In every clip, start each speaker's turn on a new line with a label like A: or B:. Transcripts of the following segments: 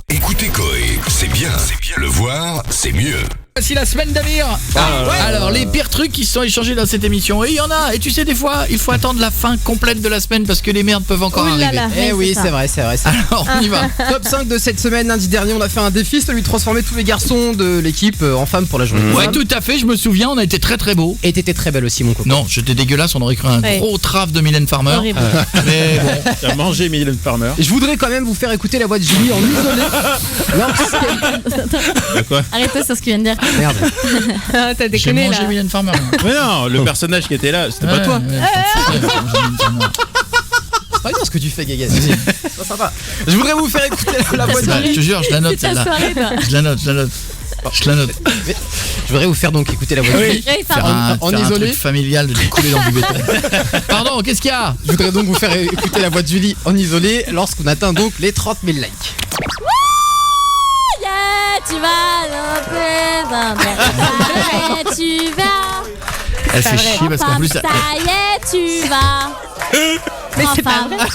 A: Écoutez Coé, c'est bien. Le voir, c'est mieux.
B: Voici la semaine d'Amir. Alors les pires trucs qui se sont échangés dans cette émission. Et il y en a. Et tu sais, des fois il faut attendre la fin complète de la semaine parce que les merdes peuvent encore arriver.
C: Eh oui, c'est vrai.
B: Alors on y va.
C: Top 5 de cette semaine, lundi dernier, on a fait un défi, celui de transformer tous les garçons de l'équipe en femmes pour la journée.
B: Ouais, tout à fait, je me souviens, on a été très très beaux.
C: Et t'étais très belle aussi, mon copain.
B: Non, j'étais dégueulasse, on aurait cru un gros trave de Mylène Farmer.
D: Horrible.
B: Mais bon.
E: Tu as mangé Mylène Farmer.
C: Je voudrais quand même vous faire écouter la voix de Julie en isolé.
D: Arrête-toi sur ce qu'il vient de dire.
C: Merde.
D: T'as
B: J'ai
D: déconné
B: mangé
D: là.
B: Mylène Farmer.
E: Mais non, le personnage qui était là, c'était pas toi.
C: C'est pas bien ce que tu fais, Gaga. C'est pas sympa. Je voudrais vous faire écouter la voix de
B: Bah,
C: Julie.
B: je te jure, je la note
D: C'est ta
B: celle-là.
D: soirée, toi.
B: Je la note.
C: Je voudrais vous faire donc écouter la voix de Julie.
D: Oui,
B: Faire
D: pardon.
C: En
B: un
C: isolé.
B: truc familial de couler dans du béton. Pardon, qu'est-ce qu'il y a?
C: Je voudrais donc vous faire écouter la voix de Julie en isolé lorsqu'on atteint donc les 30 000 likes.
D: Yeah, tu vas tu vas.
B: Elle fait chier parce qu'en plus
D: ça y est, tu vas. Mais c'est pas vrai.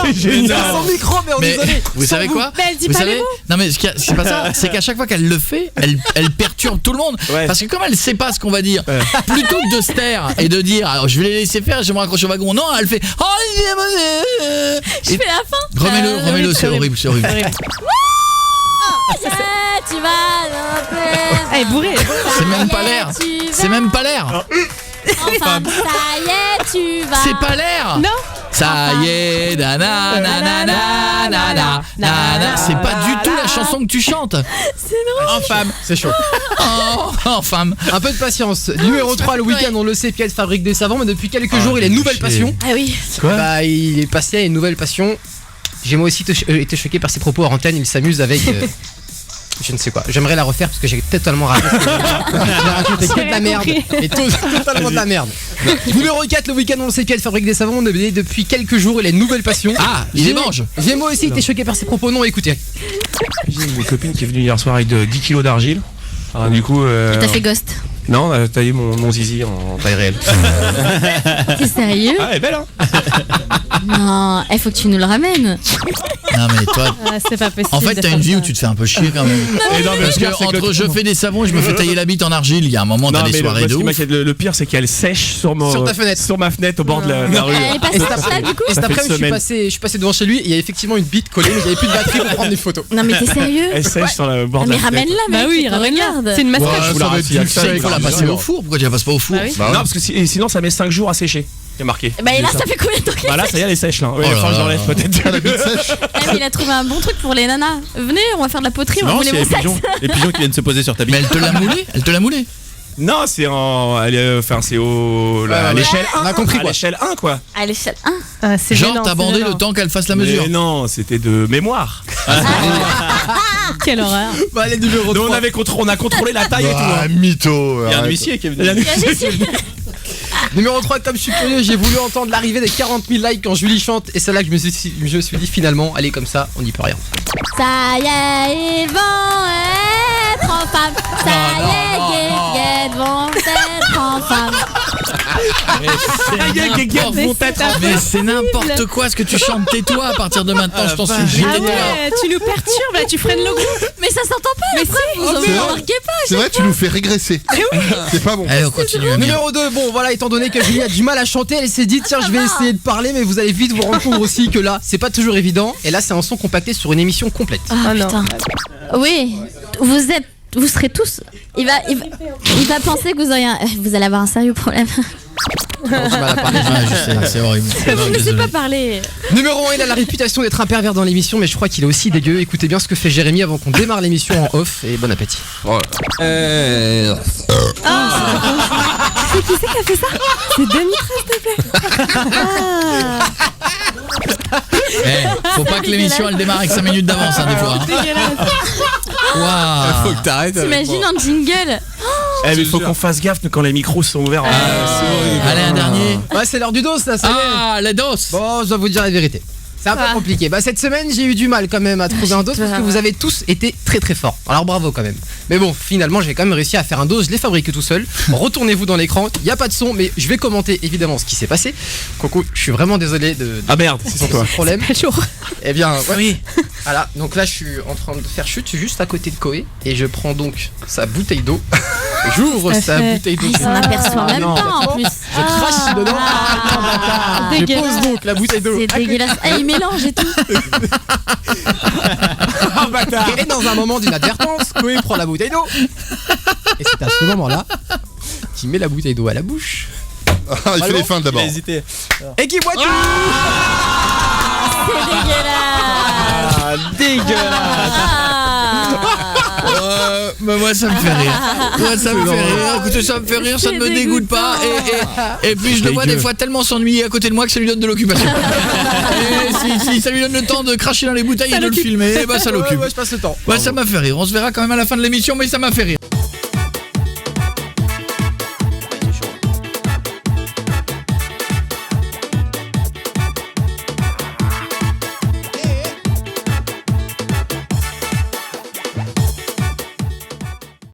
E: C'est génial.
C: Sans micro, mais en
B: Mais
C: isolé.
B: vous savez quoi?
D: Mais elle dit
B: Vous
D: pas
B: savez
D: les mots.
B: Non mais c'est pas ça, c'est qu'à chaque fois qu'elle le fait, elle perturbe tout le monde.
E: Ouais.
B: Parce que comme elle sait pas ce qu'on va dire, plutôt que de se taire et de dire alors, je vais les laisser faire, je vais me raccrocher au wagon, non, elle fait
D: Je fais la fin.
B: remets-le, c'est horrible.
D: Yeah, tu vas.
F: Elle est bourrée.
B: C'est même pas l'air. C'est même pas l'air.
D: Enfin, ça y est, tu vas.
B: C'est pas l'air.
F: Non.
B: Ça y est, nanana. C'est pas du tout la chanson que tu chantes.
C: En femme, c'est chaud.
B: En femme.
C: Un peu de patience. Numéro 3, le week-end, on le sait, Piet fabrique des savons, mais depuis quelques jours, il a une nouvelle passion.
D: Ah oui.
C: Bah, il est passé à une nouvelle passion. J'ai moi aussi été choqué par ses propos en antenne. Il s'amuse avec. Je ne sais quoi. J'aimerais la refaire parce que j'ai totalement raté. J'ai raconté que de la merde. Et totalement de la merde. Numéro 4, le week-end, on le sait, Piet fabrique des savons, mais depuis quelques jours, il a une nouvelle passion.
B: Ah, il les mange.
C: J'ai moi aussi été choqué par ses propos. Non, écoutez.
G: J'ai une copine qui est venue hier soir avec 10 kilos d'argile. Alors, du coup,
D: T'as fait ghost.
G: non, elle a taillé mon zizi en taille réelle.
D: T'es sérieux?
G: Ah, elle est belle, hein.
D: Non, il faut que tu nous le ramènes.
B: Non mais toi,
F: Ah, c'est pas possible.
B: en fait
F: de
B: t'as
F: faire
B: une vie
F: ça.
B: où tu te fais un peu chier quand même.
G: Et non, mais
B: Parce
G: le pire,
B: que
G: c'est que
B: entre je fais des savons et je me fais tailler la bite en argile, il y a un moment
G: Non,
B: t'as des
G: mais
B: soirées de
G: moi,
B: ouf.
G: le pire, c'est qu'elle sèche sur
C: ta fenêtre.
G: sur ma fenêtre au bord de la rue.
D: Elle est passée par là, du coup?
C: Et cet
G: Ça fait
C: après-midi,
G: une semaine.
C: je suis passé devant chez lui. Et il y a effectivement une bite collée, mais il n'y avait plus de batterie pour prendre des photos.
D: Non, mais t'es sérieux?
G: Elle sèche sur le bord
D: Non,
G: de
D: mais
G: la fenêtre.
D: ramène-la, mec.
F: Bah oui,
D: tu te
F: ramène-la.
D: regardes.
F: C'est une mascotte.
G: Ouais,
B: Ça va être
G: il y a
B: du
G: que ça,
B: il faut la passer au four. Pourquoi tu la passes pas au four?
F: Bah oui.
B: Bah
G: Non, parce que sinon ça met 5 jours à sécher. Il y a marqué.
D: Bah, et là, ça fait combien de temps qu'il
G: Bah là, ça y est, elle est sèche là. Ouais,
B: Oh
G: il
B: là
G: faut que
B: là
G: j'enlève
B: là.
G: peut-être.
D: Ah, mais il a trouvé un bon truc pour les nanas. Venez, on va faire de la poterie, on va
E: Non,
D: rouler
E: c'est
D: mon
E: les
D: sexe.
E: pigeons. Les pigeons qui viennent se poser sur ta
B: Mais
E: bite.
B: elle te l'a moulé.
G: Non, c'est en. Enfin, c'est à l'échelle 1.
C: On a compris
G: À
C: quoi.
G: l'échelle 1, quoi.
D: À l'échelle 1.
F: Ah, c'est
B: Genre
F: gênant,
B: t'as
F: c'est
B: bandé
F: gênant.
B: le temps qu'elle fasse la mesure.
G: Mais non, c'était de mémoire.
F: Quelle horreur.
C: Bah, allez, numéro
G: Donc
C: 3.
G: on a contrôlé la taille et tout. hein.
A: mytho.
E: Il y a un huissier qui est venu.
G: Il y a un-
C: Numéro 3, comme je suis curieux, j'ai voulu entendre l'arrivée des 40 000 likes quand Julie chante. Et c'est là que je me suis dit finalement, allez, comme ça, on n'y peut rien.
D: Ça y est, ils vont être en femme. Ça y est, Guéguette vont être en femme.
B: Mais c'est n'importe quoi ce que tu chantes. Tais-toi à partir de maintenant, je t'en supplie.
F: Ah
B: Tais-toi.
F: ouais, tu nous perturbes là, tu freines le groupe.
D: Mais ça s'entend pas, mais vous
A: c'est
D: remarquez pas.
A: C'est vrai, tu nous fais régresser. C'est pas bon.
B: Allez, on continue. Amir.
C: Numéro 2, bon voilà, étant donné que Julie a du mal à chanter, elle s'est dit tiens, je vais essayer de parler, mais vous allez vite vous rendre compte aussi que là, c'est pas toujours évident. Et là, c'est un son compacté sur une émission complète.
D: Ah
F: non.
D: putain. Oui, vous serez tous. Il va penser que vous allez avoir un sérieux problème.
C: Alors, du mal à parler.
B: Ouais, je sais, c'est horrible.
D: Je ne sais pas parler.
C: Numéro 1, il a la réputation d'être un pervers dans l'émission, mais je crois qu'il est aussi dégueu. Écoutez bien ce que fait Jérémy avant qu'on démarre l'émission en off, et bon appétit.
F: C'est qui c'est qui a fait ça? C'est 2013, s'il te plaît.
B: Faut pas que l'émission elle démarre avec 5 minutes d'avance, hein, des fois. hein.
F: Dégueulasse.
B: Waouh.
E: Faut que t'arrêtes.
D: T'imagines un jingle?
G: Eh, mais faut qu'on fasse gaffe quand les micros sont ouverts.
B: Allez, un dernier.
C: Ouais, c'est l'heure du dos, là, ça y est.
B: Ah, la dos.
C: Bon, je dois vous dire la vérité. C'est un peu compliqué. Bah, cette semaine, j'ai eu du mal quand même à trouver un dos parce que vous avez tous été très très forts. Alors bravo quand même. Mais bon, finalement, j'ai quand même réussi à faire un dos. Je l'ai fabriqué tout seul. Retournez-vous dans l'écran. Il n'y a pas de son, mais je vais commenter évidemment ce qui s'est passé. Coco, je suis vraiment désolé de
E: Ah merde, c'est sur toi.
C: ce problème.
F: Pas chaud.
C: Eh bien, ouais. Oui. Voilà, donc là, je suis en train de faire chute juste à côté de Koé. Et je prends donc sa bouteille d'eau. J'ouvre
F: Ça
C: sa
F: fait-
C: bouteille d'eau.
D: Il s'en aperçoit même
C: non.
D: pas en plus.
C: Je crache dedans. Je
F: Dégueulasse.
C: pose donc la bouteille d'eau.
D: C'est dégueulasse. Ah, il mélange et tout.
C: Et dans un moment d'inadvertance, Koé prend la bouteille d'eau. Et c'est à ce moment-là qu'il met la bouteille d'eau à la bouche.
A: Il fait les feintes
E: Il
A: d'abord.
E: a hésité.
C: Et qui boit tout.
D: C'est dégueulasse.
E: Ah, dégueulasse.
B: Bah moi ça me fait rire. Moi ça me fait rire. Écoutez, ça me fait rire, ça ne me
F: C'est
B: dégoûte pas. Et puis je le vois des fois tellement s'ennuyer à côté de moi que ça lui donne de l'occupation. Et si ça lui donne le temps de cracher dans les bouteilles et de le filmer, bah ça l'occupe.
C: Ouais, je passe le temps.
B: Ouais, ça m'a fait rire. On se verra quand même à la fin de l'émission, mais ça m'a fait rire.